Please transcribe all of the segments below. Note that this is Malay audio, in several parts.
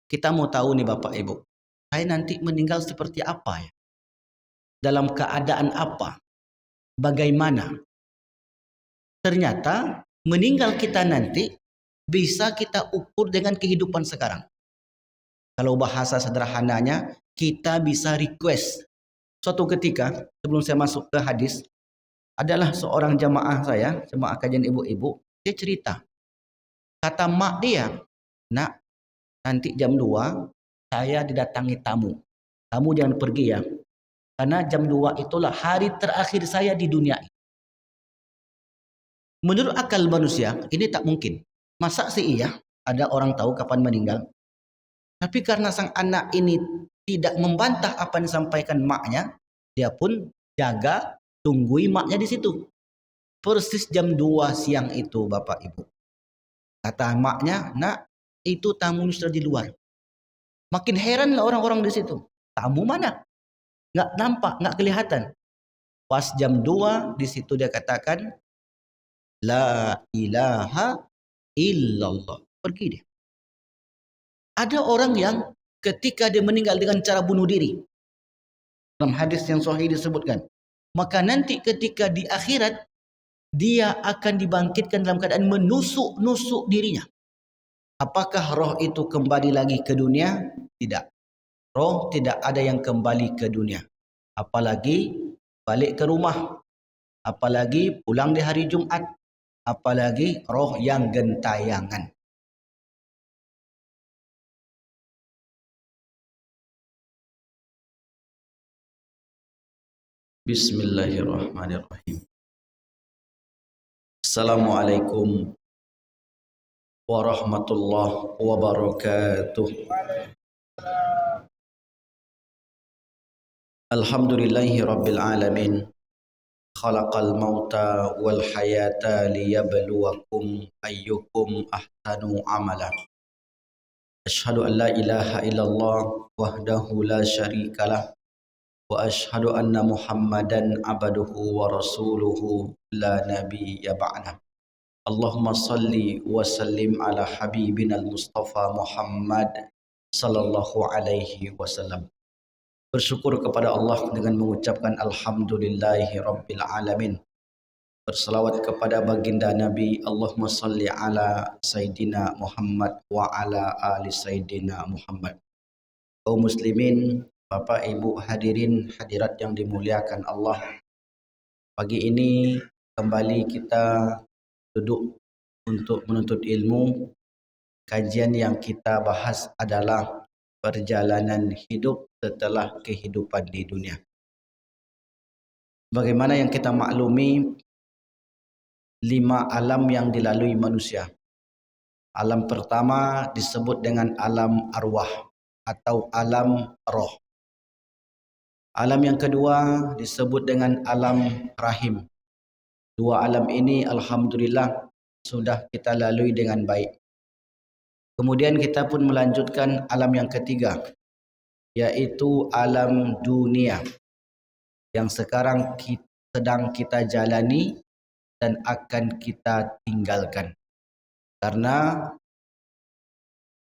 Kita mau tahu nih Bapak Ibu, saya nanti meninggal seperti apa ya? Dalam keadaan apa? Bagaimana? Ternyata meninggal kita nanti bisa kita ukur dengan kehidupan sekarang. Kalau bahasa sederhananya, kita bisa request. Suatu ketika, sebelum saya masuk ke hadis, adalah seorang jamaah saya, jamaah kajian ibu-ibu, dia cerita. Kata mak dia, nak, nanti jam 2 saya didatangi tamu. Kamu jangan pergi ya. Karena jam 2 itulah hari terakhir saya di dunia. Menurut akal manusia, ini tak mungkin. Masa sih iya ada orang tahu kapan meninggal? Tapi karena sang anak ini tidak membantah apa yang disampaikan maknya, dia pun jaga, tunggui maknya di situ. Persis jam 2 siang itu Bapak Ibu. Kata maknya, nak, itu tamu sudah di luar. Makin heranlah orang-orang di situ. Tamu mana? Nggak nampak, nggak kelihatan. Pas jam 2 di situ dia katakan, La ilaha illallah. Pergi dia. Ada orang yang ketika dia meninggal dengan cara bunuh diri. Dalam hadis yang sahih disebutkan. Maka nanti ketika di akhirat, dia akan dibangkitkan dalam keadaan menusuk-nusuk dirinya. Apakah roh itu kembali lagi ke dunia? Tidak. Roh tidak ada yang kembali ke dunia. Apalagi balik ke rumah. Apalagi pulang di hari Jumat. Apalagi roh yang gentayangan. Bismillahirrahmanirrahim. Assalamualaikum warahmatullahi wabarakatuh. Alhamdulillahi rabbil alamin. Khalaqal mauta wal hayata liyabluwakum ayyukum ahsanu amala. Asyhadu an la ilaha illallah wahdahu la syarikalah wa asyhadu anna Muhammadan abduhu wa rasuluhu la nabiyya ba'dah. Allahumma salli wa sallim ala habibina al-Mustafa Muhammad sallallahu alaihi wasallam. Bersyukur kepada Allah dengan mengucapkan alhamdulillahi rabbil alamin. Berselawat kepada baginda Nabi, Allahumma salli ala Sayyidina Muhammad wa ala ali Sayyidina Muhammad. Kaum muslimin, Bapak Ibu hadirin hadirat yang dimuliakan Allah. Pagi ini kembali kita duduk untuk menuntut ilmu. Kajian yang kita bahas adalah perjalanan hidup setelah kehidupan di dunia. Bagaimana yang kita maklumi 5 alam yang dilalui manusia. Alam pertama disebut dengan alam arwah atau alam roh. Alam yang kedua disebut dengan alam rahim. 2 alam ini alhamdulillah sudah kita lalui dengan baik. Kemudian kita pun melanjutkan alam yang ketiga, yaitu alam dunia yang sekarang sedang kita jalani dan akan kita tinggalkan. Karena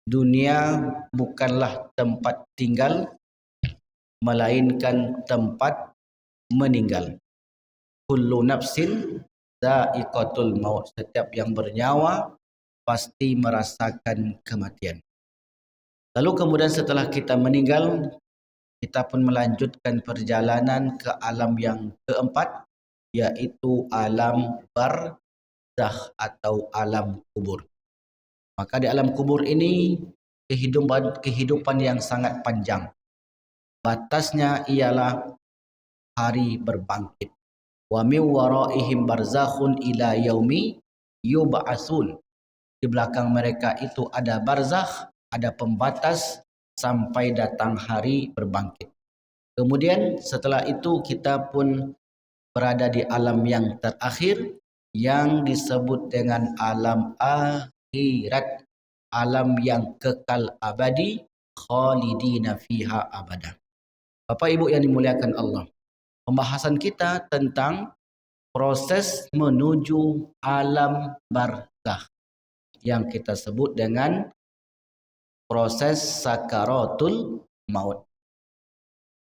dunia bukanlah tempat tinggal, melainkan tempat meninggal. Kullu nafsin dha'iqatul maut. Setiap yang bernyawa pasti merasakan kematian. Lalu kemudian setelah kita meninggal, kita pun melanjutkan perjalanan ke alam yang keempat, yaitu alam barzakh atau alam kubur. Maka di alam kubur ini kehidupan yang sangat panjang. Batasnya ialah hari berbangkit. Wa min waraihim barzakhun ila yaumi yub'atsun. Di belakang mereka itu ada barzakh, ada pembatas sampai datang hari berbangkit. Kemudian setelah itu kita pun berada di alam yang terakhir yang disebut dengan alam akhirat, alam yang kekal abadi, khalidina fiha abada. Bapak Ibu yang dimuliakan Allah, pembahasan kita tentang proses menuju alam barzakh yang kita sebut dengan proses sakaratul maut.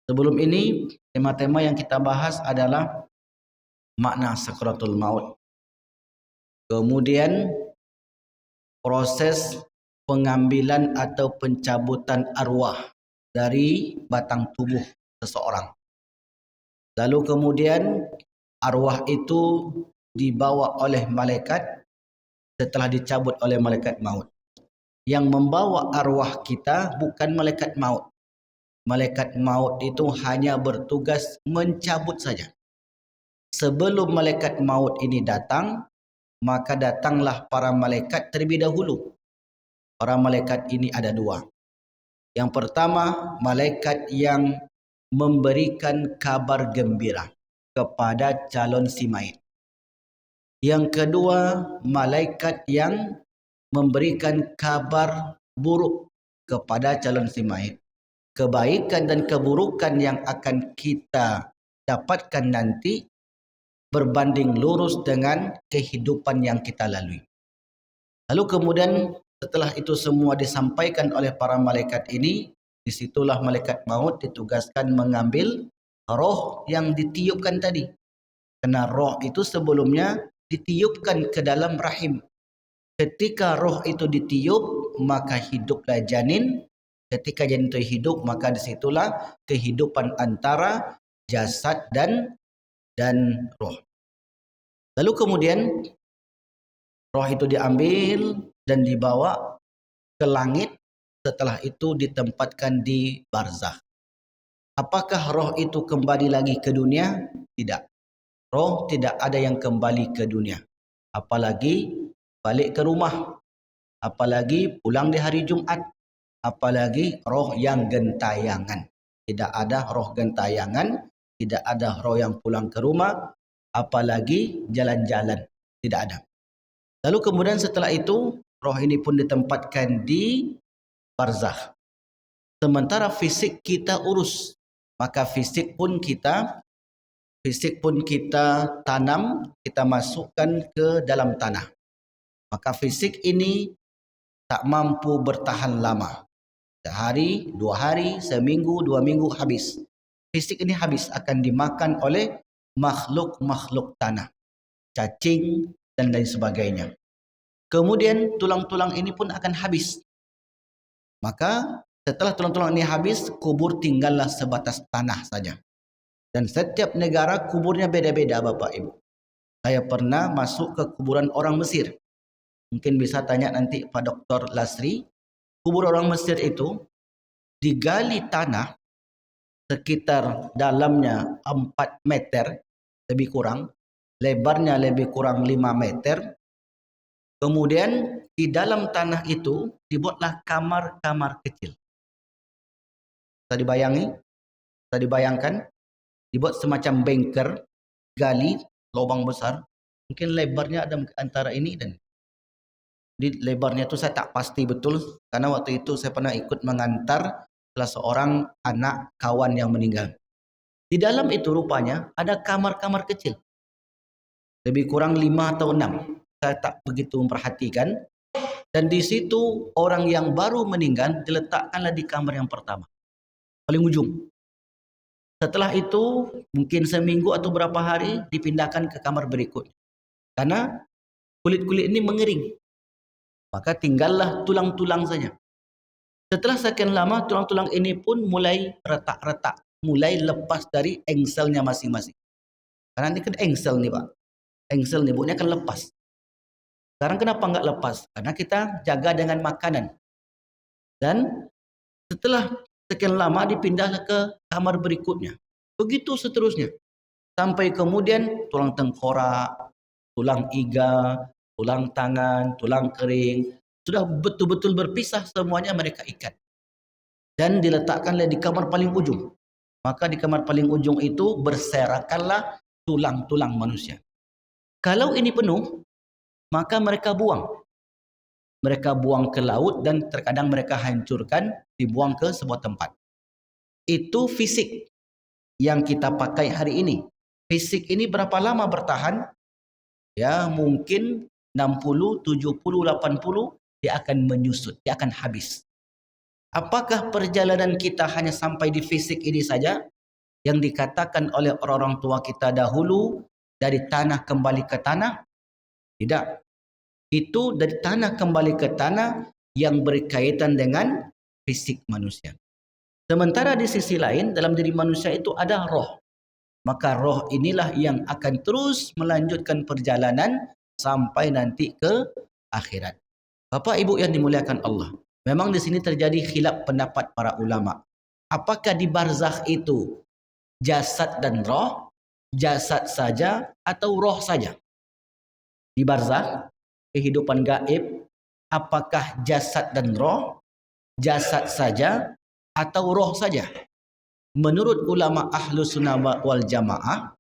Sebelum ini, tema-tema yang kita bahas adalah makna sakaratul maut. Kemudian proses pengambilan atau pencabutan arwah dari batang tubuh seseorang. Lalu kemudian arwah itu dibawa oleh malaikat setelah dicabut oleh malaikat maut. Yang membawa arwah kita bukan malaikat maut. Malaikat maut itu hanya bertugas mencabut saja. Sebelum malaikat maut ini datang, maka datanglah para malaikat terlebih dahulu. Para malaikat ini ada dua. Yang pertama, malaikat yang memberikan kabar gembira kepada calon si mayit. Yang kedua, malaikat yang memberikan kabar buruk kepada calon si mayit. Kebaikan dan keburukan yang akan kita dapatkan nanti berbanding lurus dengan kehidupan yang kita lalui. Lalu kemudian setelah itu semua disampaikan oleh para malaikat ini, disitulah malaikat maut ditugaskan mengambil roh yang ditiupkan tadi. Karena roh itu sebelumnya ditiupkan ke dalam rahim. Ketika roh itu ditiup, maka hiduplah janin. Ketika janin itu hidup, maka disitulah kehidupan antara jasad dan roh. Lalu kemudian roh itu diambil dan dibawa ke langit. Setelah itu ditempatkan di barzakh. Apakah roh itu kembali lagi ke dunia? Tidak. Roh tidak ada yang kembali ke dunia. Apalagi balik ke rumah. Apalagi pulang di hari Jumat. Apalagi roh yang gentayangan. Tidak ada roh gentayangan. Tidak ada roh yang pulang ke rumah. Apalagi jalan-jalan. Tidak ada. Lalu kemudian setelah itu, roh ini pun ditempatkan di barzakh. Sementara fisik kita urus. Maka fisik pun kita tanam, kita masukkan ke dalam tanah. Maka fisik ini tak mampu bertahan lama. Sehari, 2 hari, seminggu, 2 minggu habis. Fisik ini habis, akan dimakan oleh makhluk-makhluk tanah. Cacing dan lain sebagainya. Kemudian tulang-tulang ini pun akan habis. Maka setelah tulang-tulang ini habis, kubur tinggallah sebatas tanah saja. Dan setiap negara kuburnya beda-beda Bapak Ibu. Saya pernah masuk ke kuburan orang Mesir. Mungkin bisa tanya nanti Pak Dr. Lasri. Kubur orang Mesir itu digali tanah sekitar dalamnya 4 meter lebih kurang. Lebarnya lebih kurang 5 meter. Kemudian di dalam tanah itu dibuatlah kamar-kamar kecil. Bisa dibayangkan? Dibuat semacam bunker, gali, lubang besar. Mungkin lebarnya ada antara ini dan di lebarnya itu saya tak pasti betul. Karena waktu itu saya pernah ikut mengantar salah seorang anak kawan yang meninggal. Di dalam itu rupanya ada kamar-kamar kecil. Lebih kurang 5 atau 6. Saya tak begitu memperhatikan. Dan di situ orang yang baru meninggal diletakkanlah di kamar yang pertama. Paling ujung. Setelah itu mungkin seminggu atau berapa hari dipindahkan ke kamar berikutnya. Karena kulit-kulit ini mengering. Maka tinggallah tulang-tulang saja. Setelah sekian lama tulang-tulang ini pun mulai retak-retak. Mulai lepas dari engselnya masing-masing. Karena ini kan engsel nih Pak. Engsel nih buatnya kan lepas. Sekarang kenapa enggak lepas? Karena kita jaga dengan makanan. Dan setelah sekian lama dipindah ke kamar berikutnya. Begitu seterusnya. Sampai kemudian tulang tengkorak, tulang iga, tulang tangan, tulang kering. Sudah betul-betul berpisah semuanya mereka ikat. Dan diletakkanlah di kamar paling ujung. Maka di kamar paling ujung itu berserakanlah tulang-tulang manusia. Kalau ini penuh, maka mereka buang. Mereka buang ke laut dan terkadang mereka hancurkan, dibuang ke sebuah tempat. Itu fisik yang kita pakai hari ini. Fisik ini berapa lama bertahan? Ya mungkin 60, 70, 80 dia akan menyusut, dia akan habis. Apakah perjalanan kita hanya sampai di fisik ini saja? Yang dikatakan oleh orang-orang tua kita dahulu, dari tanah kembali ke tanah? Tidak. Itu dari tanah kembali ke tanah yang berkaitan dengan fisik manusia. Sementara di sisi lain, dalam diri manusia itu ada roh. Maka roh inilah yang akan terus melanjutkan perjalanan sampai nanti ke akhirat. Bapak Ibu yang dimuliakan Allah, memang di sini terjadi khilaf pendapat para ulama. Apakah di barzakh itu jasad dan roh, jasad saja atau roh saja? Di barzakh, kehidupan gaib, apakah jasad dan roh, jasad saja atau roh saja? Menurut ulama ahlu sunnah wal jamaah,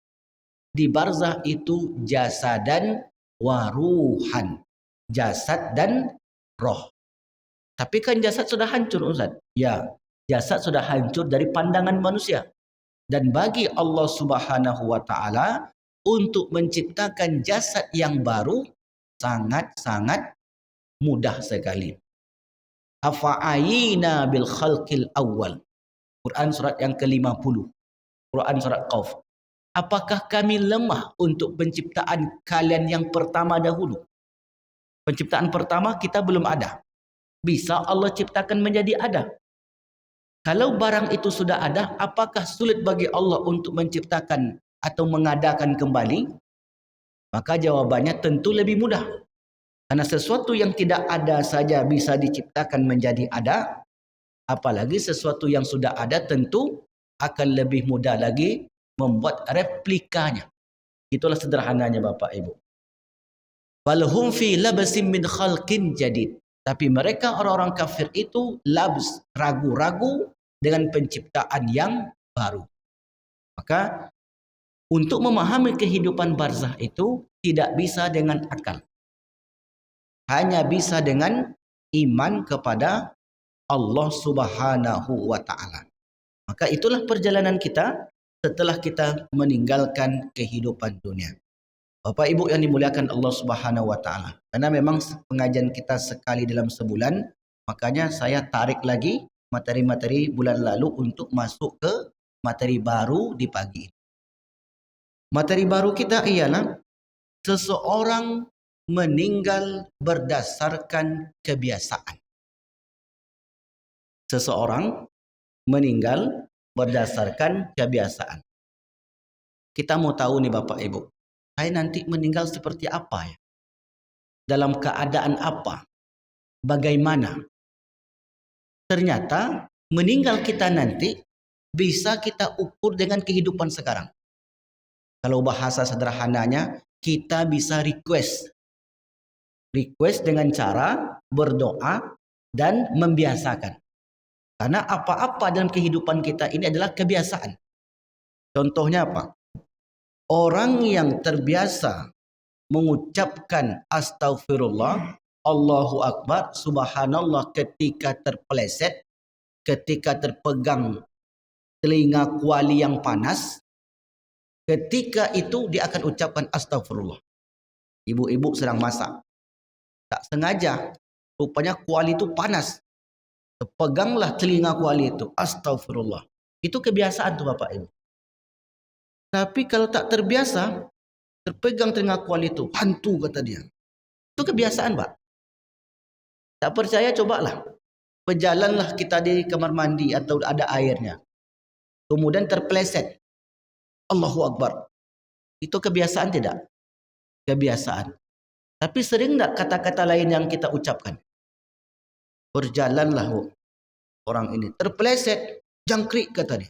di barzakh itu jasadan waruhan, jasad dan roh. Tapi kan jasad sudah hancur, Ustaz. Ya, jasad sudah hancur dari pandangan manusia. Dan bagi Allah Subhanahu wa taala untuk menciptakan jasad yang baru sangat-sangat mudah sekali. Afa'ayina bil khalqil awwal. Quran surat yang ke-50. Quran surat Qaf. Apakah kami lemah untuk penciptaan kalian yang pertama dahulu? Penciptaan pertama kita belum ada. Bisa Allah ciptakan menjadi ada. Kalau barang itu sudah ada, apakah sulit bagi Allah untuk menciptakan atau mengadakan kembali? Maka jawabannya tentu lebih mudah. Karena sesuatu yang tidak ada saja bisa diciptakan menjadi ada, apalagi sesuatu yang sudah ada tentu akan lebih mudah lagi membuat replikanya. Itulah sederhananya Bapak Ibu. Walhum fi labsin min khalqin jadid. Tapi mereka orang-orang kafir itu labs, ragu-ragu dengan penciptaan yang baru. Maka untuk memahami kehidupan barzakh itu tidak bisa dengan akal. Hanya bisa dengan iman kepada Allah Subhanahu wa taala. Maka itulah perjalanan kita setelah kita meninggalkan kehidupan dunia. Bapak Ibu yang dimuliakan Allah Subhanahu wa taala. Karena memang pengajian kita sekali dalam sebulan, makanya saya tarik lagi materi-materi bulan lalu untuk masuk ke materi baru di pagi ini. Materi baru kita ialah seseorang meninggal berdasarkan kebiasaan. Seseorang meninggal berdasarkan kebiasaan. Kita mau tahu nih Bapak Ibu, saya nanti meninggal seperti apa ya? Dalam keadaan apa? Bagaimana? Ternyata meninggal kita nanti bisa kita ukur dengan kehidupan sekarang. Kalau bahasa sederhananya, kita bisa request. Request dengan cara berdoa dan membiasakan. Karena apa-apa dalam kehidupan kita ini adalah kebiasaan. Contohnya apa? Orang yang terbiasa mengucapkan astaghfirullah, Allahu Akbar, subhanallah ketika terpeleset, ketika terpegang telinga kuali yang panas, ketika itu dia akan ucapkan astaghfirullah. Ibu-ibu sedang masak. Tak sengaja, rupanya kuali itu panas. Terpeganglah telinga kuali itu. Astaghfirullah. Itu kebiasaan tuh Bapak Ibu. Tapi kalau tak terbiasa, terpegang telinga kuali itu. Hantu kata dia. Itu kebiasaan Pak. Tak percaya cobalah. Berjalanlah kita di kamar mandi atau ada airnya. Kemudian terpeleset. Allahu Akbar. Itu kebiasaan tidak? Kebiasaan. Tapi sering tak kata-kata lain yang kita ucapkan? Berjalanlah orang ini. Terpeleset. Jangkrik kata dia.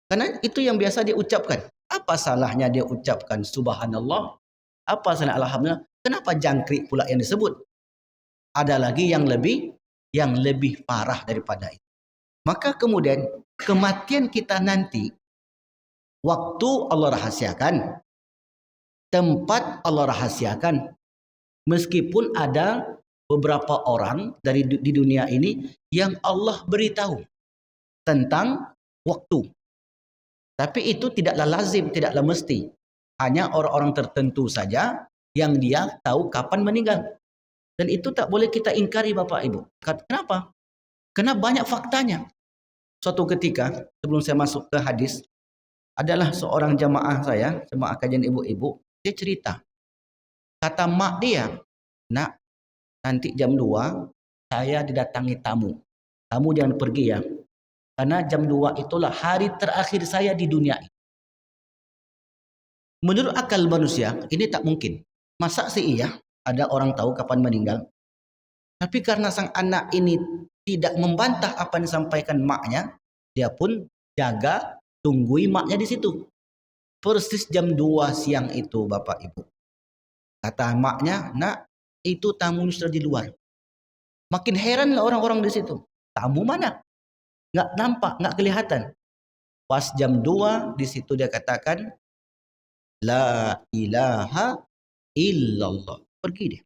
Karena itu yang biasa dia ucapkan. Apa salahnya dia ucapkan subhanallah? Apa salah alhamdulillah? Kenapa jangkrik pula yang disebut? Ada lagi yang lebih parah daripada itu. Maka kemudian kematian kita nanti, waktu Allah rahasiakan, tempat Allah rahasiakan. Meskipun ada beberapa orang di dunia ini yang Allah beritahu tentang waktu. Tapi itu tidaklah lazim, tidaklah mesti. Hanya orang-orang tertentu saja yang dia tahu kapan meninggal. Dan itu tak boleh kita ingkari Bapak Ibu. Kenapa? Karena banyak faktanya. Suatu ketika sebelum saya masuk ke hadis, adalah seorang jamaah saya, jamaah kajian ibu-ibu, dia cerita. Kata mak dia, nak, nanti jam 2 saya didatangi tamu. Kamu jangan pergi ya. Karena jam 2 itulah hari terakhir saya di dunia. Menurut akal manusia, ini tak mungkin. Masa sih iya ada orang tahu kapan meninggal? Tapi karena sang anak ini tidak membantah apa yang disampaikan maknya, dia pun jaga, tunggui maknya di situ. Persis jam 2 siang itu Bapak Ibu. Kata maknya, nak, itu tamu sudah di luar. Makin heranlah orang-orang di situ. Tamu mana? Nggak nampak, nggak kelihatan. Pas jam 2 di situ dia katakan, La ilaha illallah. Pergi dia.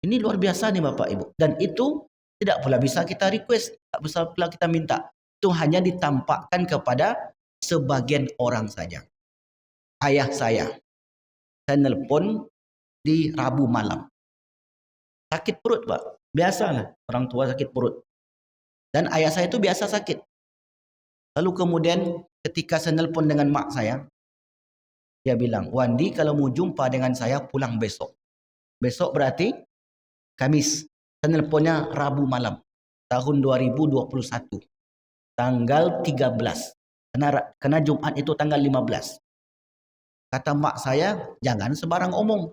Ini luar biasa nih Bapak Ibu. Dan itu tidak pula bisa kita request. Tak bisa pula kita minta. Itu hanya ditampakkan kepada sebagian orang saja. Ayah saya nelpon di Rabu malam. Sakit perut Pak. Biasalah orang tua sakit perut. Dan ayah saya itu biasa sakit. Lalu kemudian ketika saya nelpon dengan mak saya, dia bilang, Wandi kalau mau jumpa dengan saya pulang besok. Besok berarti Kamis. Saya nelponnya Rabu malam. Tahun 2021. Tanggal 13. Karena Jumat itu tanggal 15. Kata mak saya, jangan sembarang omong.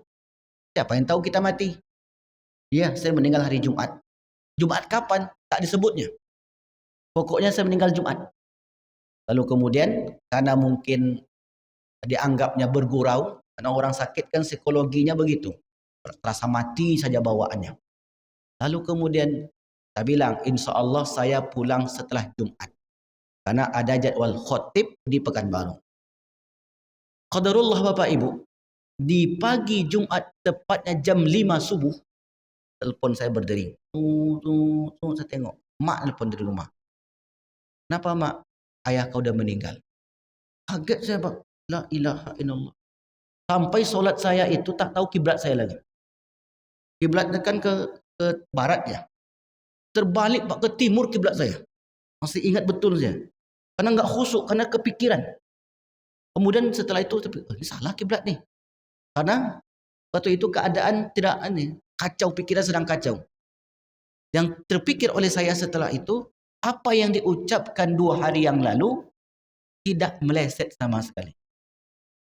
Siapa yang tahu kita mati? Ya, saya meninggal hari Jumat. Jumat kapan? Tak disebutnya. Pokoknya saya meninggal Jumat. Lalu kemudian karena mungkin dianggapnya bergurau, karena orang sakit kan psikologinya begitu. Rasa mati saja bawaannya. Lalu kemudian saya bilang, insya Allah saya pulang setelah Jumat. Karena ada jadwal khotib di Pekanbaru. Qadarullah Bapak Ibu, di pagi Jumat tepatnya jam 5 subuh, telepon saya berdering. Saya tengok, mak telepon dari rumah. Kenapa mak? Ayah kau udah meninggal. Kaget saya Pak. La ilaha illallah. Sampai solat saya itu tak tahu kiblat saya lagi. Kiblatnya kan ke barat ya. Terbalik Pak, ke timur kiblat saya. Masih ingat betul saya. Karena enggak khusyuk, karena kepikiran. Kemudian setelah itu ini salah kiblat nih. Karena waktu itu keadaan tidak kacau, pikiran sedang kacau. Yang terpikir oleh saya setelah itu, apa yang diucapkan 2 hari yang lalu tidak meleset sama sekali.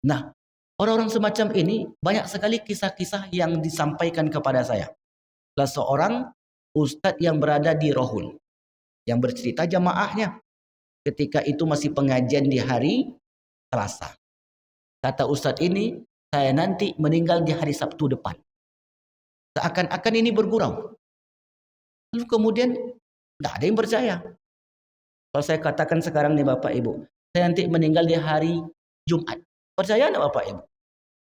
Nah, orang-orang semacam ini banyak sekali kisah-kisah yang disampaikan kepada saya. Salah seorang ustadz yang berada di Rohul, yang bercerita jamaahnya ketika itu masih pengajian di hari Selasa. Kata ustadz ini, saya nanti meninggal di hari Sabtu depan. Seakan-akan ini bergurau. Lalu kemudian tidak ada yang percaya. Kalau saya katakan sekarang nih Bapak Ibu, saya nanti meninggal di hari Jumat. Percaya enggak Bapak Ibu?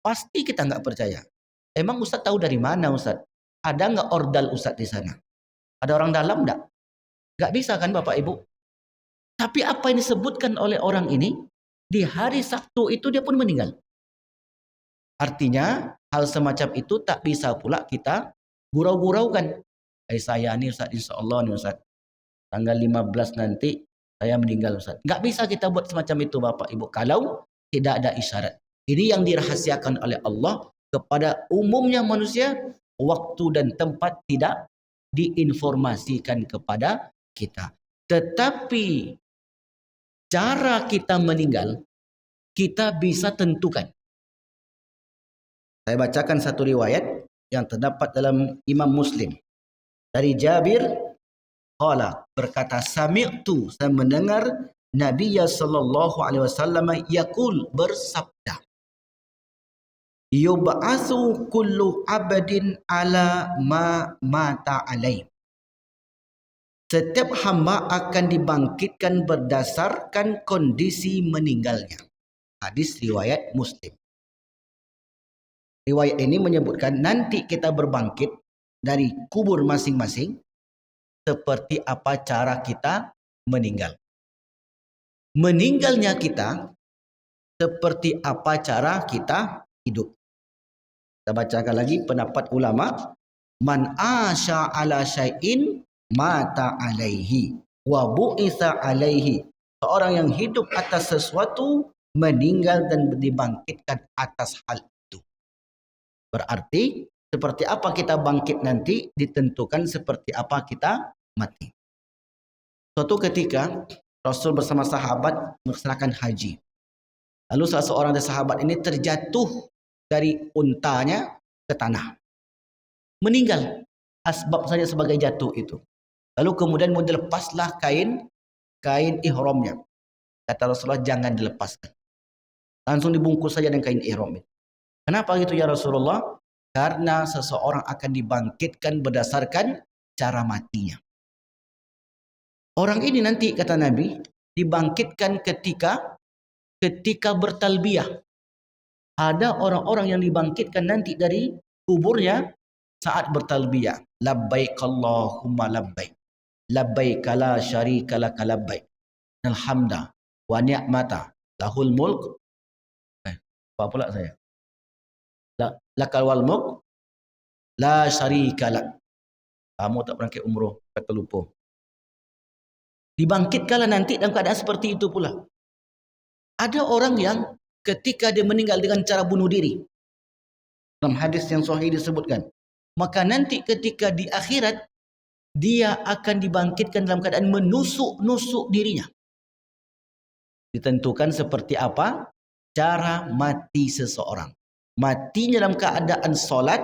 Pasti kita enggak percaya. Emang Ustadz tahu dari mana Ustadz? Ada enggak ordal Ustadz di sana? Ada orang dalam enggak? Enggak bisa kan Bapak Ibu? Tapi apa yang disebutkan oleh orang ini, di hari Sabtu itu dia pun meninggal. Artinya hal semacam itu tak bisa pula kita gurau-guraukan. Saya nih Ustadz, insya Allah nih Ustadz, tanggal 15 nanti saya meninggal Ustadz. Enggak bisa kita buat semacam itu Bapak Ibu kalau tidak ada isyarat. Ini yang dirahasiakan oleh Allah kepada umumnya manusia, waktu dan tempat tidak diinformasikan kepada kita. Tetapi cara kita meninggal kita bisa tentukan. Saya bacakan satu riwayat yang terdapat dalam Imam Muslim. Dari Jabir, qala, berkata, sami'tu, saya mendengar Nabi sallallahu alaihi wasallam yaqul, bersabda, yub'atsu kullu abdin ala ma mata alaih. Setiap hamba akan dibangkitkan berdasarkan kondisi meninggalnya. Hadis riwayat Muslim. Riwayat ini menyebutkan nanti kita berbangkit dari kubur masing-masing seperti apa cara kita meninggal. Meninggalnya kita seperti apa cara kita hidup. Kita bacakan lagi pendapat ulama. Man asya ala syai'in mata alaihi wa bu'itsa alaihi. Seorang yang hidup atas sesuatu meninggal dan dibangkitkan atas hal itu. Berarti seperti apa kita bangkit nanti ditentukan seperti apa kita mati. Suatu ketika Rasul bersama sahabat melaksanakan haji. Lalu salah seorang dari sahabat ini terjatuh dari untanya ke tanah. Meninggal. Asbab saja sebagai jatuh itu. Lalu kemudian mau dilepaslah kain ihramnya. Kata Rasulullah, jangan dilepaskan. Langsung dibungkus saja dengan kain ihram. Kenapa gitu ya Rasulullah? Karena seseorang akan dibangkitkan berdasarkan cara matinya. Orang ini nanti kata Nabi dibangkitkan ketika bertalbiyah. Ada orang-orang yang dibangkitkan nanti dari kuburnya saat bertalbiyah. Labbaik Allahumma labbaik. Labbaik la syarika laka labbaik. Alhamda wa ni'mata lahul mulk. Apa pula saya? Lakal wal mulk la syarika lak. Kamu tak berangkat umroh, kata lupa. Dibangkitkanlah nanti dalam keadaan seperti itu pula. Ada orang yang ketika dia meninggal dengan cara bunuh diri. Dalam hadis yang sahih disebutkan. Maka nanti ketika di akhirat, dia akan dibangkitkan dalam keadaan menusuk-nusuk dirinya. Ditentukan seperti apa cara mati seseorang. Matinya dalam keadaan solat,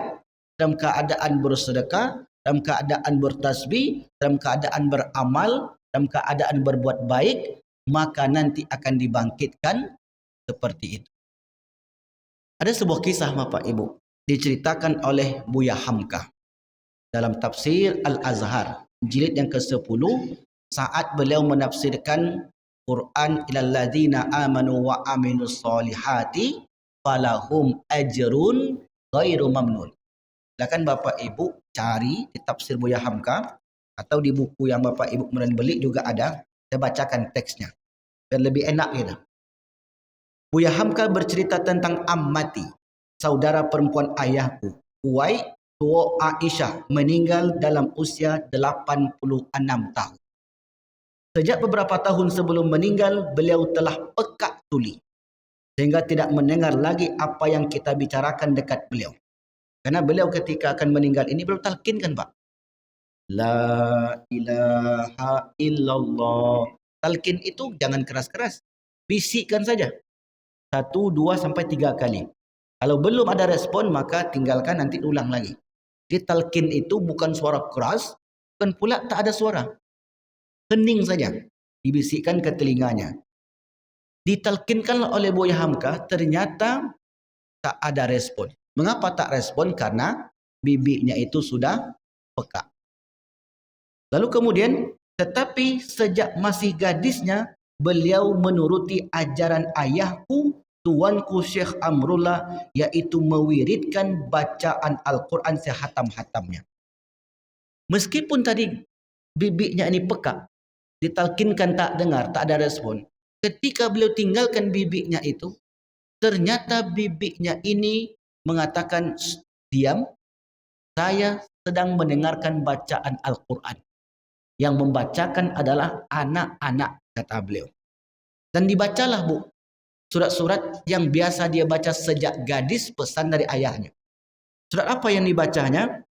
dalam keadaan bersedekah, dalam keadaan bertasbih, dalam keadaan beramal, dalam keadaan berbuat baik, maka nanti akan dibangkitkan seperti itu. Ada sebuah kisah Bapak Ibu diceritakan oleh Buya Hamka dalam tafsir Al-Azhar jilid yang ke-10 saat beliau menafsirkan Quran ilal ladzina amanu wa aminus solihati falahum ajrun ghairu mamnun. Silakan Bapak Ibu cari di tafsir Buya Hamka atau di buku yang Bapak Ibu kemudian beli juga ada. Saya bacakan teksnya biar lebih enak gitu. Buya Hamka bercerita tentang ammati, saudara perempuan ayahku, Huwai tua Aisyah, meninggal dalam usia 86 tahun. Sejak beberapa tahun sebelum meninggal, beliau telah pekak tuli sehingga tidak mendengar lagi apa yang kita bicarakan dekat beliau. Karena beliau ketika akan meninggal ini beliau talkinkan, Pak. La ilaha illallah. Talqin itu jangan keras-keras. Bisikkan saja. 1, 2 sampai 3 kali. Kalau belum ada respon maka tinggalkan, nanti ulang lagi. Di talqin itu bukan suara keras, bukan pula tak ada suara. Hening saja. Dibisikkan ke telinganya. Ditalqinkan oleh Buya Hamka, ternyata tak ada respon. Mengapa tak respon? Karena bibinya itu sudah peka. Lalu kemudian, tetapi sejak masih gadisnya, beliau menuruti ajaran ayahku, tuanku Syekh Amrullah, yaitu mewiridkan bacaan Al-Quran sehatam-hatamnya. Meskipun tadi bibinya ini peka, ditalkinkan tak dengar, tak ada respon. Ketika beliau tinggalkan bibinya itu, ternyata bibinya ini mengatakan, diam, saya sedang mendengarkan bacaan Al-Quran. Yang membacakan adalah anak-anak, kata beliau. Dan dibacalah Bu, surat-surat yang biasa dia baca sejak gadis, pesan dari ayahnya. Surat apa yang dibacanya?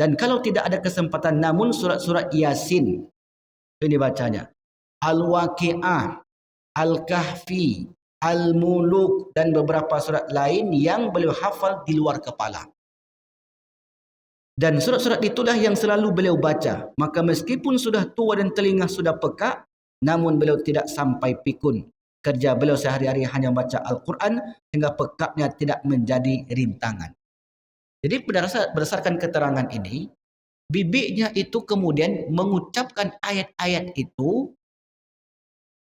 Dan kalau tidak ada kesempatan, namun surat-surat Yasin ini bacanya. Al-Waqi'ah, Al-Kahfi, Al-Muluk, dan beberapa surat lain yang beliau hafal di luar kepala. Dan surat-surat itulah yang selalu beliau baca. Maka meskipun sudah tua dan telinga sudah peka, namun beliau tidak sampai pikun. Kerja beliau sehari-hari hanya baca Al-Quran sehingga pekaknya tidak menjadi rintangan. Jadi berdasarkan keterangan ini, bibinya itu kemudian mengucapkan ayat-ayat itu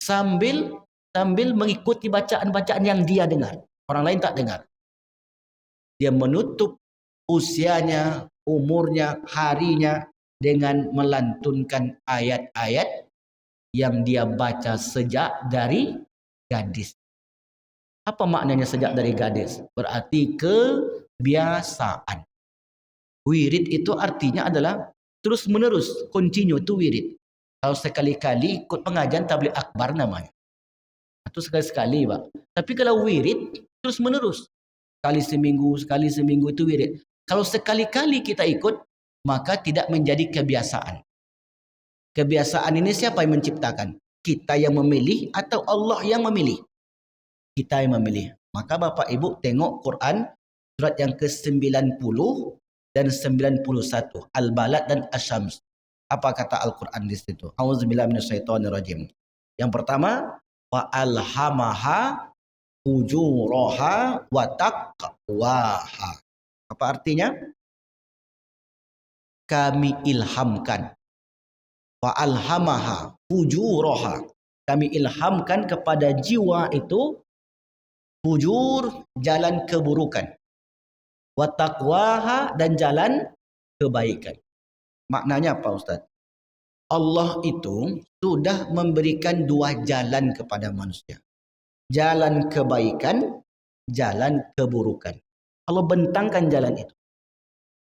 sambil mengikuti bacaan-bacaan yang dia dengar. Orang lain tak dengar. Dia menutup usianya, umurnya, harinya dengan melantunkan ayat-ayat yang dia baca sejak dari gadis. Apa maknanya sejak dari gadis? Berarti kebiasaan. Wirid itu artinya adalah terus menerus, continue tu wirid. Kalau sekali-kali ikut pengajian tabligh akbar namanya. Itu sekali-sekali, Pak. Tapi kalau wirid terus menerus, sekali seminggu itu wirid. Kalau sekali-kali kita ikut, maka tidak menjadi kebiasaan. Kebiasaan ini siapa yang menciptakan? Kita yang memilih atau Allah yang memilih? Kita yang memilih. Maka Bapak Ibu tengok Quran surat yang ke-90 dan 91, Al-Balad dan Asy-Syams. Apa kata Al-Quran di situ? Auzubillahi minasyaitonirrajim. Yang pertama, wa alhamaha ujuraha wa taqwaha. Apa artinya? Kami ilhamkan. Wa alhamaha ujuraha. Kami ilhamkan kepada jiwa itu fujur, jalan keburukan. Wa taqwaha, dan jalan kebaikan. Maknanya apa, Ustaz? Allah itu sudah memberikan dua jalan kepada manusia. Jalan kebaikan, jalan keburukan. Allah bentangkan jalan itu.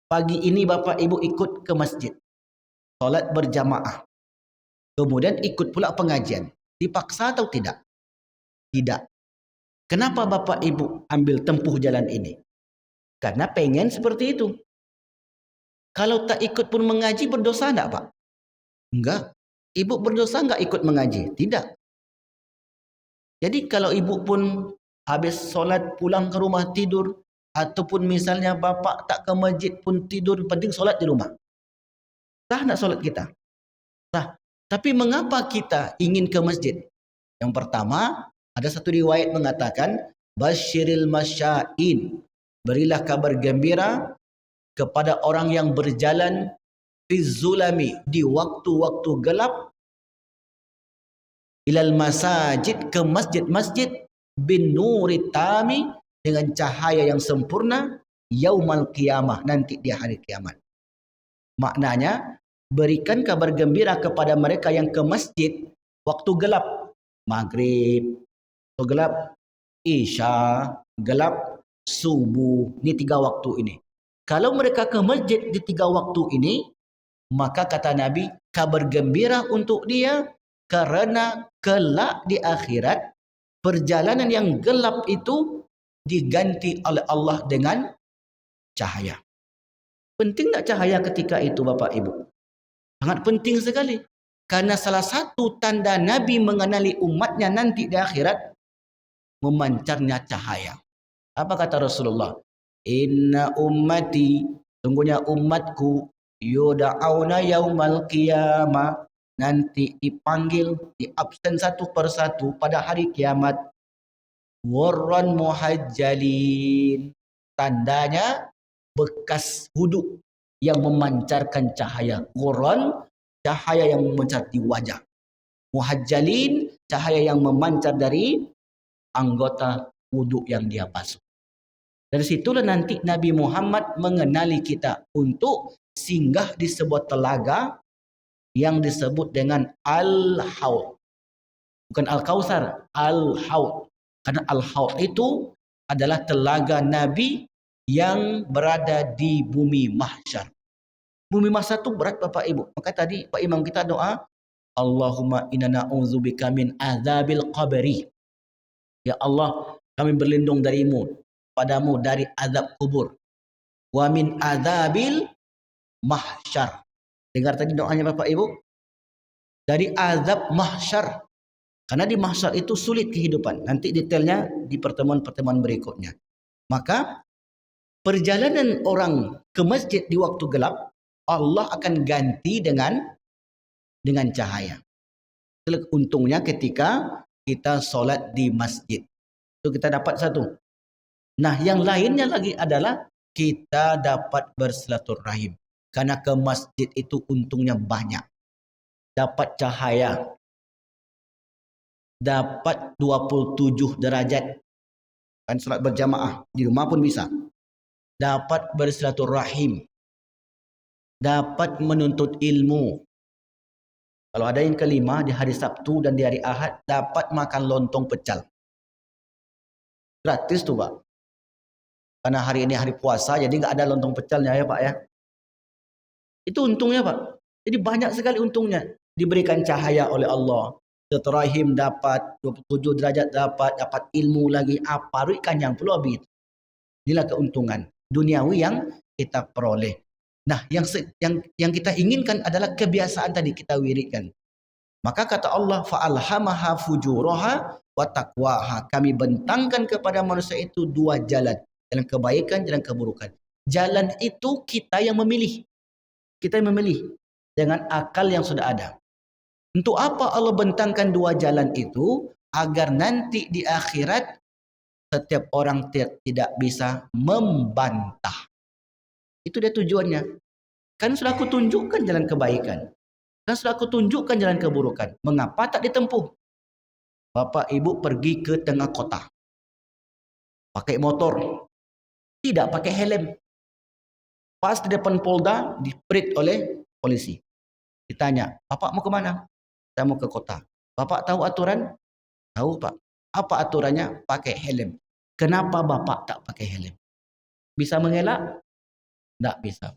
Pagi ini Bapak Ibu ikut ke masjid, solat berjamaah, kemudian ikut pula pengajian. Dipaksa atau tidak? Tidak. Kenapa Bapak Ibu ambil tempuh jalan ini? Karena pengen seperti itu. Kalau tak ikut pun mengaji, berdosa enggak, Pak? Enggak. Ibu berdosa enggak ikut mengaji? Tidak. Jadi kalau ibu pun habis solat pulang ke rumah tidur, ataupun misalnya bapak tak ke masjid pun tidur, penting solat di rumah. Sah nak solat kita? Sah. Tapi mengapa kita ingin ke masjid? Yang pertama, ada satu riwayat mengatakan, Basyiril masya'in. Berilah kabar gembira kepada orang yang berjalan fi zulami, di waktu-waktu gelap, ilal masajid, ke masjid-masjid, bin nuri tami, dengan cahaya yang sempurna, yaumal qiyamah, nanti di hari kiamat. Maknanya, berikan kabar gembira kepada mereka yang ke masjid waktu gelap, maghrib, waktu gelap, isya, gelap, subuh. Ini 3 waktu ini. Kalau mereka ke masjid di 3 waktu ini, maka kata Nabi, kabar gembira untuk dia, karena kelak di akhirat, perjalanan yang gelap itu diganti oleh Allah dengan cahaya. Penting tak cahaya ketika itu Bapak Ibu? Sangat penting sekali. Karena salah satu tanda Nabi mengenali umatnya nanti di akhirat, memancarnya cahaya. Apa kata Rasulullah? Inna ummati, sungguhnya umatku, yuda'auna yaumal qiyamah, nanti dipanggil, diabsen satu persatu pada hari kiamat. Warran muhajjalin, tandanya bekas wuduk yang memancarkan cahaya. Warran, cahaya yang memancar di wajah. Muhajjalin, cahaya yang memancar dari anggota wuduk yang dia basuh. Dari situlah nanti Nabi Muhammad mengenali kita untuk singgah di sebuah telaga yang disebut dengan Al-Haud. Bukan Al-Kautsar, Al-Haud. Karena Al-Haud itu adalah telaga Nabi yang berada di bumi mahsyar. Bumi mahsyar itu berat Bapak Ibu. Maka tadi Pak Imam kita doa, Allahumma inna na'udzubika min azabil qabri. Ya Allah, kami berlindung darimu, padamu dari azab kubur. Wa min azabil mahsyar. Dengar tadi doanya Bapak Ibu? Dari azab mahsyar. Karena di mahsyar itu sulit kehidupan. Nanti detailnya di pertemuan-pertemuan berikutnya. Maka perjalanan orang ke masjid di waktu gelap, Allah akan ganti dengan cahaya. Untungnya ketika kita solat di masjid, itu kita dapat satu. Nah, yang lainnya lagi adalah kita dapat bersilaturahim. Karena ke masjid itu untungnya banyak. Dapat cahaya. Dapat 27 derajat. Kan solat berjamaah. Di rumah pun bisa. Dapat bersilaturahim. Dapat menuntut ilmu. Kalau ada yang kelima, di hari Sabtu dan di hari Ahad, dapat makan lontong pecal. Gratis tuh Pak. Karena hari ini hari puasa, jadi nggak ada lontong pecalnya ya Pak ya. Itu untungnya Pak. Jadi banyak sekali untungnya. Diberikan cahaya oleh Allah. Silaturahim dapat, 27 derajat dapat, dapat ilmu lagi. Apa ruikan yang perlu habis. Inilah keuntungan duniawi yang kita peroleh. Nah, yang kita inginkan adalah kebiasaan tadi kita wiridkan. Maka kata Allah, fa'alhamaha fujuraha wa taqwaha. Kami bentangkan kepada manusia itu dua jalan. Jalan kebaikan, jalan keburukan. Jalan itu kita yang memilih. Kita yang memilih dengan akal yang sudah ada. Untuk apa Allah bentangkan dua jalan itu? Agar nanti di akhirat setiap orang tidak bisa membantah. Itu dia tujuannya. Kan sudah aku tunjukkan jalan kebaikan. Dan sudah aku tunjukkan jalan keburukan. Mengapa tak ditempuh? Bapak ibu pergi ke tengah kota. Pakai motor. Tidak pakai helm. Pas di depan Polda, diperit oleh polisi. Ditanya, Bapak mau ke mana? Saya mau ke kota. Bapak tahu aturan? Tahu Pak. Apa aturannya? Pakai helm. Kenapa Bapak tak pakai helm? Bisa mengelak? Tak bisa.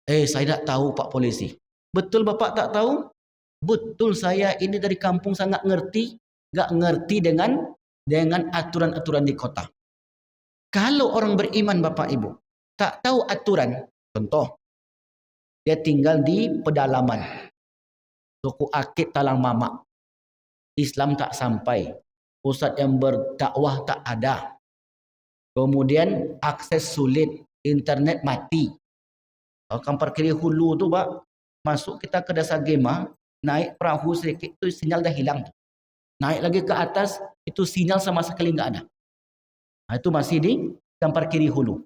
Saya tak tahu Pak polisi. Betul Bapak tak tahu? Betul, saya ini dari kampung sangat ngerti. Tak ngerti dengan aturan-aturan di kota. Kalau orang beriman Bapak Ibu tak tahu aturan, contoh, dia tinggal di pedalaman. Suku Akit Talang Mamak. Islam tak sampai. Pusat yang berdakwah tak ada. Kemudian akses sulit. Internet mati. Kalau Kampar Kiri Hulu tu Pak, masuk kita ke Desa Gema, naik perahu sedikit tu sinyal dah hilang. Naik lagi ke atas, itu sinyal sama sekali enggak ada. Nah, itu masih di Kampar Kiri Hulu.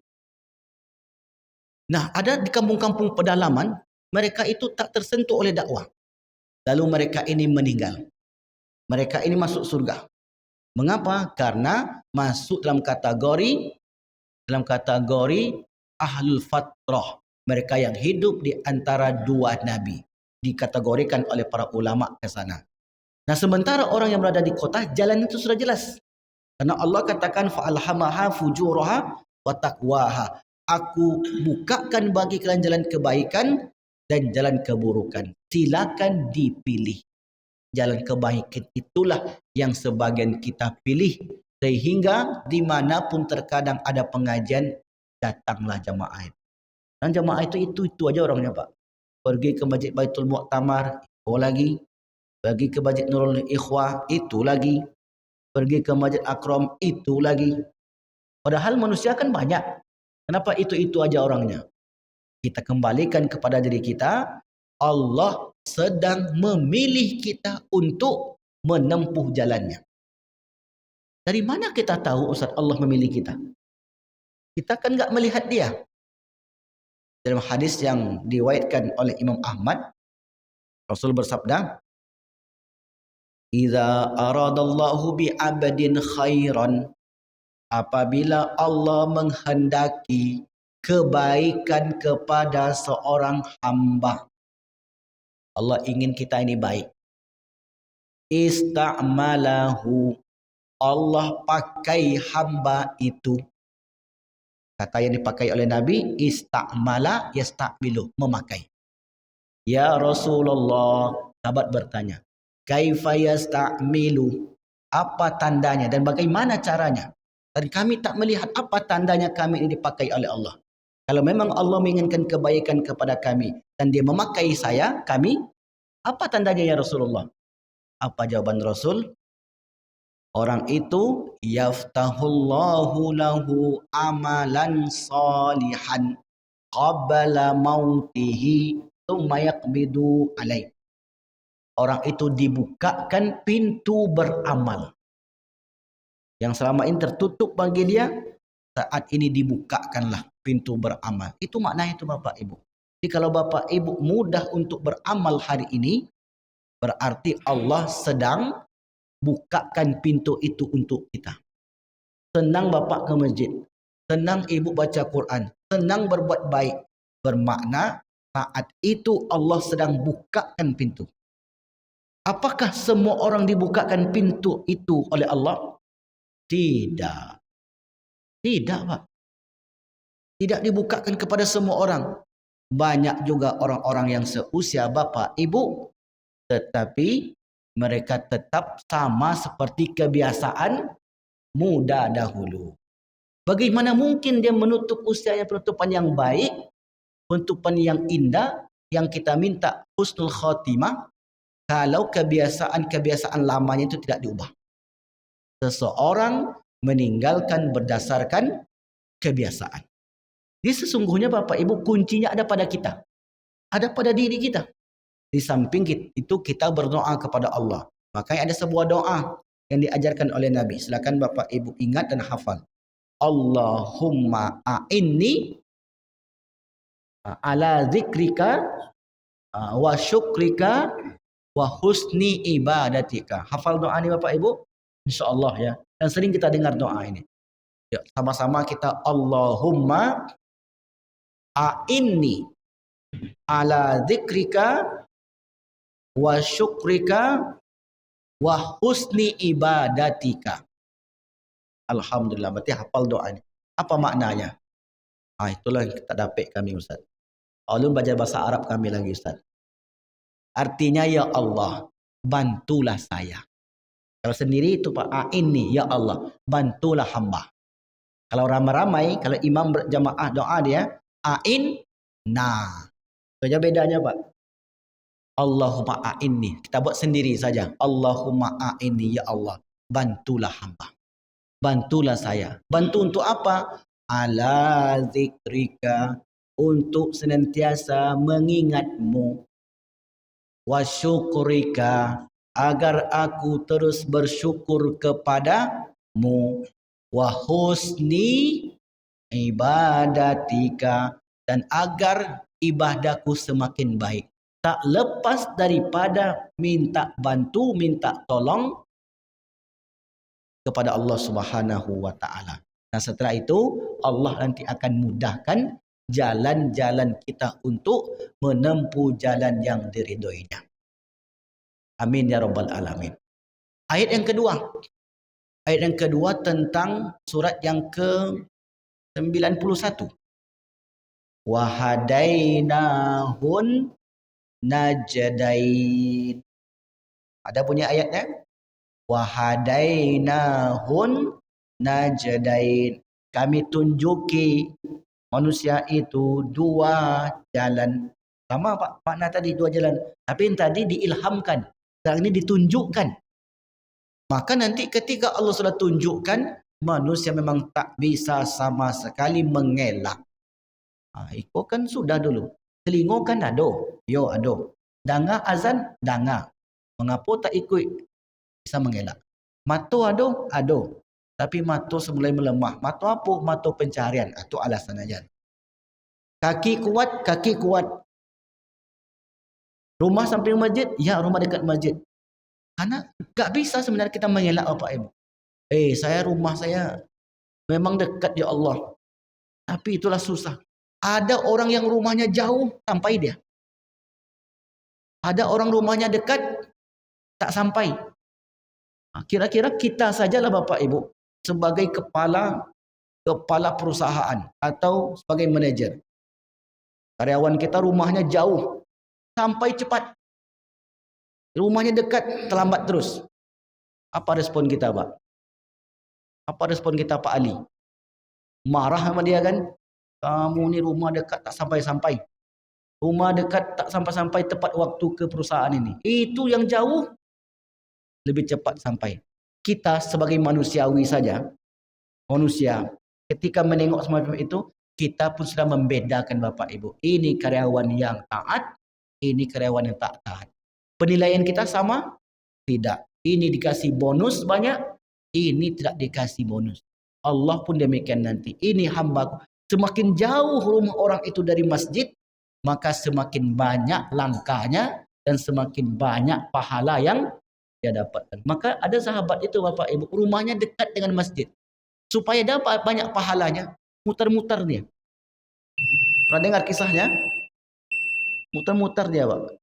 Nah, ada di kampung-kampung pedalaman, mereka itu tak tersentuh oleh dakwah. Lalu mereka ini meninggal. Mereka ini masuk surga. Mengapa? Karena masuk dalam kategori ahlul fatrah. Mereka yang hidup di antara dua nabi. Dikategorikan oleh para ulama ke sana. Nah, sementara orang yang berada di kota, jalan itu sudah jelas. Karena Allah katakan fa'alhamaha fujuraha wa taqwaha. Aku bukakan bagi kalian jalan kebaikan dan jalan keburukan. Silakan dipilih. Jalan kebaikan itulah yang sebagian kita pilih. Sehingga dimanapun terkadang ada pengajian, datanglah jamaah. Dan jamaah itu aja orangnya Pak. Pergi ke Masjid Baitul Mu'tamar, itu lagi. Pergi ke Masjid Nurul Ikhwah, itu lagi. Pergi ke Masjid Akram, itu lagi. Padahal manusia kan banyak. Kenapa itu aja orangnya? Kita kembalikan kepada diri kita. Allah sedang memilih kita untuk menempuh jalannya. Dari mana kita tahu Ustaz Allah memilih kita? Kita kan enggak melihat dia. Dalam hadis yang diriwayatkan oleh Imam Ahmad, Rasul bersabda, "Idza aradallahu bi'abdin khairan." Apabila Allah menghendaki kebaikan kepada seorang hamba. Allah ingin kita ini baik. Ista'malahu. Allah pakai hamba itu. Kata yang dipakai oleh Nabi, ista'mala yasta'milu, memakai. Ya Rasulullah, sahabat bertanya, kaifa yasta'milu? Apa tandanya dan bagaimana caranya? Dan kami tak melihat apa tandanya kami ini dipakai oleh Allah. Kalau memang Allah menginginkan kebaikan kepada kami dan dia memakai saya, kami, apa tandanya ya Rasulullah? Apa jawaban Rasul? Orang itu yaftahullahu lahu amalan salihan qabla mautihi tsumma yaqbidu alaih. Orang itu dibukakan pintu beramal yang selama ini tertutup bagi dia, saat ini dibukakanlah pintu beramal. Itu maknanya itu Bapak Ibu. Jadi kalau Bapak Ibu mudah untuk beramal hari ini, berarti Allah sedang bukakan pintu itu untuk kita. Senang Bapak ke masjid, senang Ibu baca Quran, senang berbuat baik. Bermakna saat itu Allah sedang bukakan pintu. Apakah semua orang dibukakan pintu itu oleh Allah? Tidak. Tidak Pak. Tidak dibukakan kepada semua orang. banyak juga orang-orang yang seusia bapak ibu, tetapi mereka tetap sama seperti kebiasaan muda dahulu. Bagaimana mungkin dia menutup usianya penutupan yang baik, penutupan yang indah, yang kita minta husnul khotimah, kalau kebiasaan-kebiasaan lamanya itu tidak diubah. Seseorang meninggalkan berdasarkan kebiasaan. Jadi sesungguhnya Bapak Ibu kuncinya ada pada kita. Ada pada diri kita. Di samping itu kita berdoa kepada Allah. Makanya ada sebuah doa yang diajarkan oleh Nabi. Silakan Bapak Ibu ingat dan hafal. Allahumma a'inni ala zikrika wa syukrika wa husni ibadatika. Hafal doa ini Bapak Ibu? InsyaAllah ya. Dan sering kita dengar doa ini. Ya, sama-sama kita Allahumma a'inni ala zikrika wa syukrika wa husni ibadatika. Alhamdulillah, berarti hafal doa ini. Apa maknanya? Itulah yang kita dapat kami Ustaz. Belum belajar bahasa Arab kami lagi Ustaz. Artinya ya Allah, bantulah saya. Kalau sendiri itu Pak, ini ya Allah, bantulah hamba. Kalau ramai-ramai, kalau imam berjamaah doa dia, nah. Itu aja bedanya Pak. Allahumma a'inni. Kita buat sendiri saja. Allahumma a'inni ya Allah, bantulah hamba. Bantulah saya. Bantu untuk apa? Ala zikrika, untuk senantiasa mengingatmu. Wa syukurika, agar aku terus bersyukur kepadamu. Wa husni ibadatika, dan agar ibadahku semakin baik. Tak lepas daripada minta bantu, minta tolong kepada Allah Subhanahu wa taala. Dan setelah itu Allah nanti akan mudahkan jalan-jalan kita untuk menempuh jalan yang diridhoinya. Amin ya rabbal alamin. Ayat yang kedua. Ayat yang kedua tentang surat yang ke-91. Wa hadainahun najdain. Ada punya ayatnya? Wa hadainahun najdain. Kami tunjuki manusia itu dua jalan. Sama Pak makna tadi dua jalan. Tapi yang tadi diilhamkan. Sekarang ini ditunjukkan. Maka nanti ketika Allah sudah tunjukkan, manusia memang tak bisa sama sekali mengelak. Ikut kan sudah dulu. Telinga kan ada. Yo ada. Dengar azan, dengar. Mengapa tak ikut? Bisa mengelak. Mata ada. Tapi mata semulai melemah. Mata apa? Mata pencarian. Itu alasan aja. Kaki kuat. Rumah samping masjid? Ya, rumah dekat masjid. Karena tak bisa sebenarnya kita mengelak Bapak Ibu. Rumah saya memang dekat ya Allah. Tapi itulah susah. Ada orang yang rumahnya jauh sampai dia. Ada orang rumahnya dekat tak sampai. Kira-kira kita sajalah Bapak Ibu sebagai kepala perusahaan atau sebagai manajer. Karyawan kita rumahnya jauh sampai cepat. Rumahnya dekat terlambat terus. Apa respon kita Pak? Apa respon kita Pak Ali? Marah sama dia kan? Kamu ni rumah dekat tak sampai-sampai. Rumah dekat tak sampai-sampai tepat waktu ke perusahaan ini. Itu yang jauh lebih cepat sampai. Kita sebagai manusiawi saja, manusia, ketika menengok semacam itu, kita pun sudah membedakan Bapak Ibu. Ini karyawan yang taat, ini karyawan yang tak taat. Penilaian kita sama? Tidak. Ini dikasih bonus banyak, ini tidak dikasih bonus. Allah pun demikian nanti. Ini hamba. Semakin jauh rumah orang itu dari masjid, maka semakin banyak langkahnya dan semakin banyak pahala yang dia dapatkan. Maka ada sahabat itu Bapak Ibu, rumahnya dekat dengan masjid. Supaya dapat banyak pahalanya, muter-muter dia. Pernah dengar kisahnya? Muter-muter dia Bapak.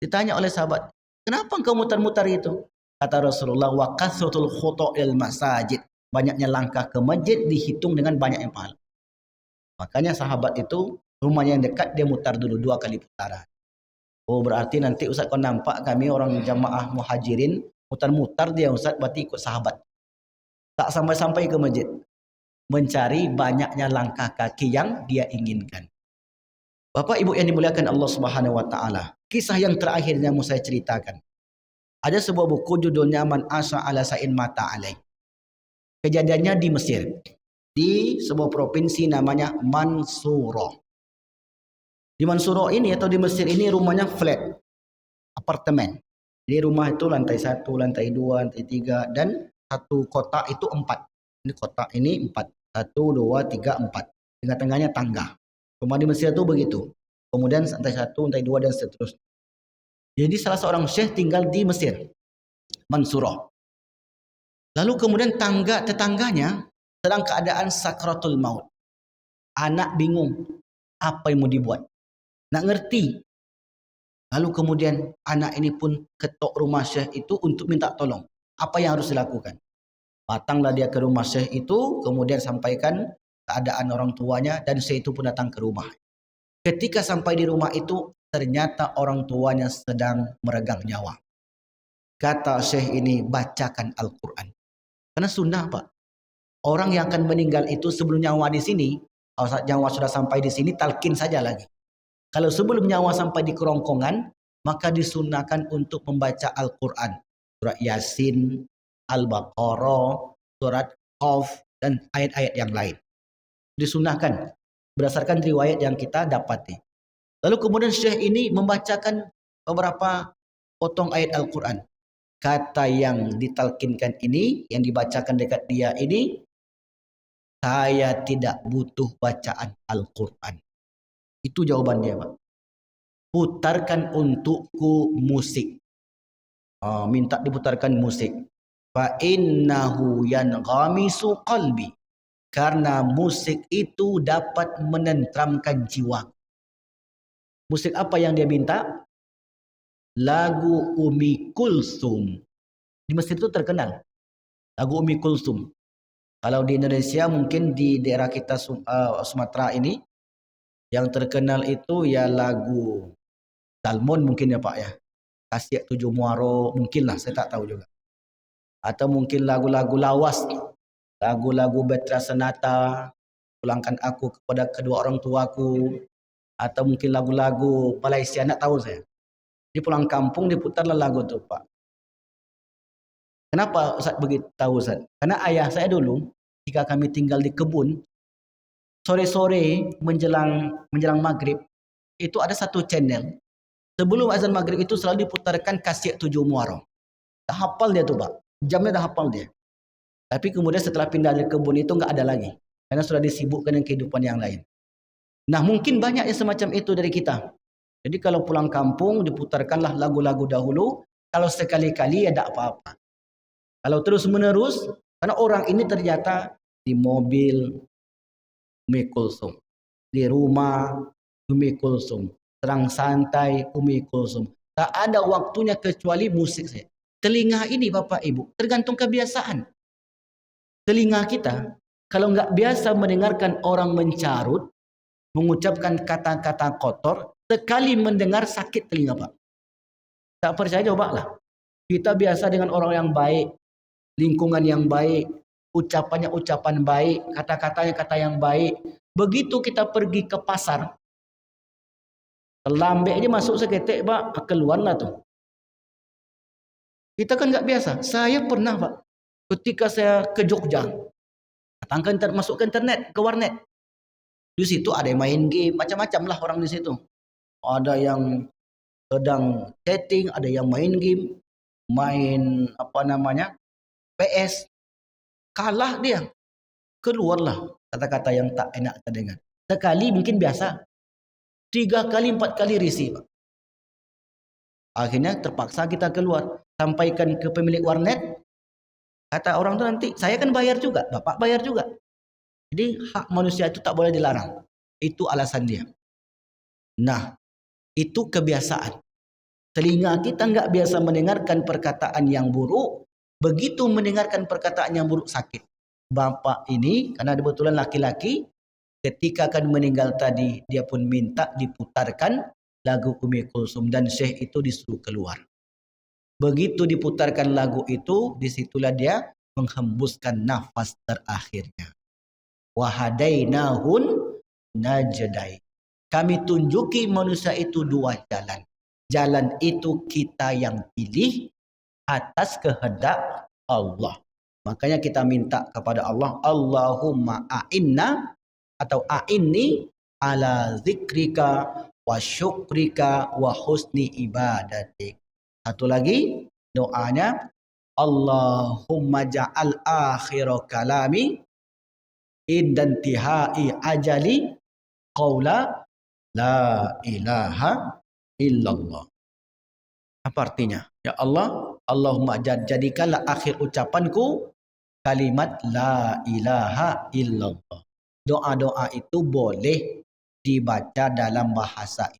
Ditanya oleh sahabat, kenapa engkau muter-muter itu? Kata Rasulullah, wa kasratul khutu'il masajid. Banyaknya langkah ke masjid dihitung dengan banyaknya pahala. Makanya sahabat itu Rumahnya yang dekat dia mutar dulu 2 kali putaran. Oh berarti nanti Ustaz kau nampak kami orang jamaah muhajirin mutar-mutar dia Ustaz berarti ikut sahabat. Tak sampai-sampai ke masjid. Mencari banyaknya langkah kaki yang dia inginkan. Bapak Ibu yang dimuliakan Allah Subhanahu wa taala. Kisah yang terakhir yang mau saya ceritakan. Ada sebuah buku judulnya Man Asa ala Sa'in Mata Alaih. Kejadiannya di Mesir. Di sebuah provinsi namanya Mansurah. Di Mansurah ini atau di Mesir ini rumahnya flat. Apartemen. Jadi rumah itu lantai 1, lantai 2, lantai 3 dan satu kotak itu 4. Ini kotak ini 4. 1, 2, 3, 4. Tengah-tengahnya tangga. Rumah di Mesir itu begitu. Kemudian lantai 1, lantai 2 dan seterusnya. Jadi salah seorang syekh tinggal di Mesir. Mansurah. Lalu kemudian tetangganya sedang keadaan sakratul maut. Anak bingung. Apa yang mau dibuat? Nak ngerti. Lalu kemudian anak ini pun ketok rumah syekh itu untuk minta tolong. Apa yang harus dilakukan? Datanglah dia ke rumah syekh itu, kemudian sampaikan keadaan orang tuanya dan syekh itu pun datang ke rumah. Ketika sampai di rumah itu, ternyata orang tuanya sedang meregang nyawa. Kata syekh ini, bacakan Al-Quran. Karena sunnah Pak. Orang yang akan meninggal itu sebelum nyawa di sini, kalau nyawa sudah sampai di sini, talqin saja lagi. Kalau sebelum nyawa sampai di kerongkongan, maka disunahkan untuk membaca Al-Quran. Surat Yasin, Al-Baqarah, surat Qaf, dan ayat-ayat yang lain. Disunahkan berdasarkan riwayat yang kita dapati. Lalu kemudian syekh ini membacakan beberapa potong ayat Al-Quran. Kata yang ditalkinkan ini, yang dibacakan dekat dia ini, saya tidak butuh bacaan Al-Quran. Itu jawaban dia Pak. Putarkan untukku musik. Minta diputarkan musik. Fa innahu yanghamisu qalbi. Karena musik itu dapat menenteramkan jiwa. Musik apa yang dia minta? Lagu Umi Kulsum. Di Mesir itu terkenal. Lagu Umi Kulsum. Kalau di Indonesia mungkin di daerah kita Sumatera ini yang terkenal itu ya lagu Dalmon mungkin ya Pak ya. Kasih 7 Muaro mungkin lah, saya tak tahu juga. Atau mungkin lagu-lagu lawas. Lagu-lagu Betra Senata, pulangkan aku kepada kedua orang tuaku. Atau mungkin lagu-lagu Malaysia, nak tahu saya. Di pulang kampung diputarlah lagu itu Pak. Kenapa Ustaz begitu tahu Ustaz? Karena ayah saya dulu jika kami tinggal di kebun, sore-sore menjelang maghrib itu ada satu channel. Sebelum azan maghrib itu selalu diputarkan kaset 7 Muharram. Dah hafal dia tuh Pak. Jamnya dah hafal dia. Tapi kemudian setelah pindah dari kebun itu enggak ada lagi. Karena sudah disibukkan dengan kehidupan yang lain. Nah mungkin banyak yang semacam itu dari kita. Jadi kalau pulang kampung diputarkanlah lagu-lagu dahulu. Kalau sekali-kali ya tak apa-apa. Kalau terus menerus, karena orang ini ternyata di mobil Umi Kulsum, di rumah Umi Kulsum, serang santai Umi Kulsum. Tak ada waktunya kecuali musik saya. Telinga ini Bapak Ibu tergantung kebiasaan. Telinga kita kalau nggak biasa mendengarkan orang mencarut, mengucapkan kata-kata kotor, sekali mendengar sakit telinga Pak. Tak percaya cobalah. Kita biasa dengan orang yang baik, lingkungan yang baik, ucapannya ucapan baik, kata-katanya kata yang baik. Begitu kita pergi ke pasar, lambe aja masuk seketik Pak, keluarlah tuh. Kita kan nggak biasa. Saya pernah Pak, ketika saya ke Jogja, masuk ke internet, ke warnet. Di situ ada yang main game, macam-macam lah orang di situ. Ada yang sedang chatting, ada yang main game, main PS. Kalah dia. Keluarlah kata-kata yang tak enak terdengar. Sekali mungkin biasa. 3 kali, 4 kali risih. Akhirnya terpaksa kita keluar. Sampaikan ke pemilik warnet. Kata orang itu nanti, saya kan bayar juga. Bapak bayar juga. Jadi hak manusia itu tak boleh dilarang. Itu alasan dia. Nah, itu kebiasaan. Telinga kita nggak biasa mendengarkan perkataan yang buruk. Begitu mendengarkan perkataan yang buruk sakit. Bapak ini, karena kebetulan laki-laki, Ketika akan meninggal tadi, dia pun minta diputarkan lagu Umi Kulsum dan Syekh itu disuruh keluar. Begitu diputarkan lagu itu, disitulah dia menghembuskan nafas terakhirnya. Wahadainahun najdai. Kami tunjuki manusia itu dua jalan. Jalan itu kita yang pilih atas kehendak Allah. Makanya kita minta kepada Allah, Allahumma a'inna atau a'inni ala zikrika wa syukrika wa husni ibadatik. Satu lagi doanya, Allahumma ja'al akhir kalami idantihai ajali qaula la ilaha illallah. Apa artinya? Ya Allah, Allahumma jadikanlah akhir ucapanku kalimat la ilaha illallah. Doa-doa itu boleh dibaca dalam bahasa.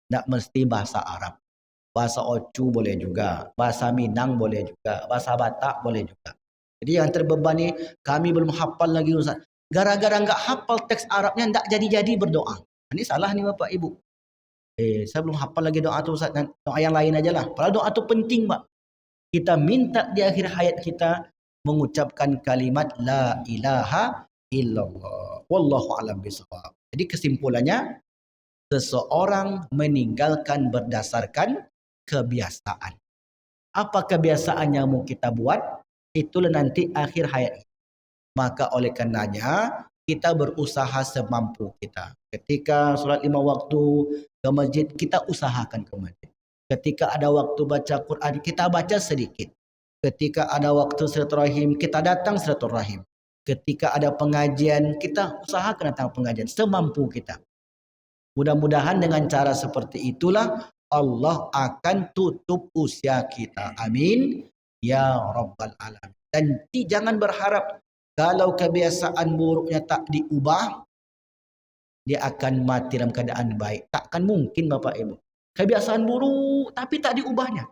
Tak mesti bahasa Arab. Bahasa Ocu boleh juga, bahasa Minang boleh juga, bahasa Batak boleh juga. Jadi yang terbebani, kami belum hafal lagi Ustaz. Gara-gara enggak hafal teks Arabnya, enggak jadi-jadi berdoa. Ini salah nih Bapak Ibu. Saya belum hafal lagi doa tu Ustaz. Doa yang lain aja lah. Padahal doa tu penting Pak. Kita minta di akhir hayat kita mengucapkan kalimat la ilaha illallah. Wallahu a'lam bishawab. Jadi kesimpulannya, seseorang meninggalkan berdasarkan kebiasaan. Apa kebiasaan yang mau kita buat? Itulah nanti akhir hayat. Maka oleh karenanya kita berusaha semampu kita. Ketika solat 5 waktu ke masjid, kita usahakan ke masjid. Ketika ada waktu baca Quran, kita baca sedikit. Ketika ada waktu silaturahim, kita datang silaturahim. Ketika ada pengajian, kita usahakan datang pengajian semampu kita. Mudah-mudahan dengan cara seperti itulah Allah akan tutup usia kita. Amin. Ya Rabbal Alamin. Dan jangan berharap kalau kebiasaan buruknya tak diubah, dia akan mati dalam keadaan baik. Takkan mungkin Bapak Ibu. Kebiasaan buruk tapi tak diubahnya.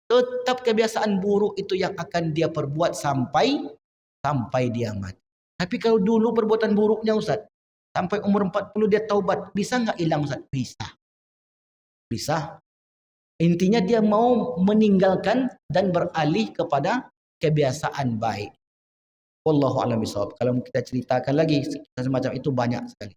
Tetap kebiasaan buruk itu yang akan dia perbuat sampai dia mati. Tapi kalau dulu perbuatan buruknya Ustaz, sampai umur 40 dia taubat, bisa enggak hilang Ustaz? Bisa. Intinya dia mau meninggalkan dan beralih kepada kebiasaan baik. Wallahu a'lam bishawab. Kalau kita ceritakan lagi semacam itu banyak sekali.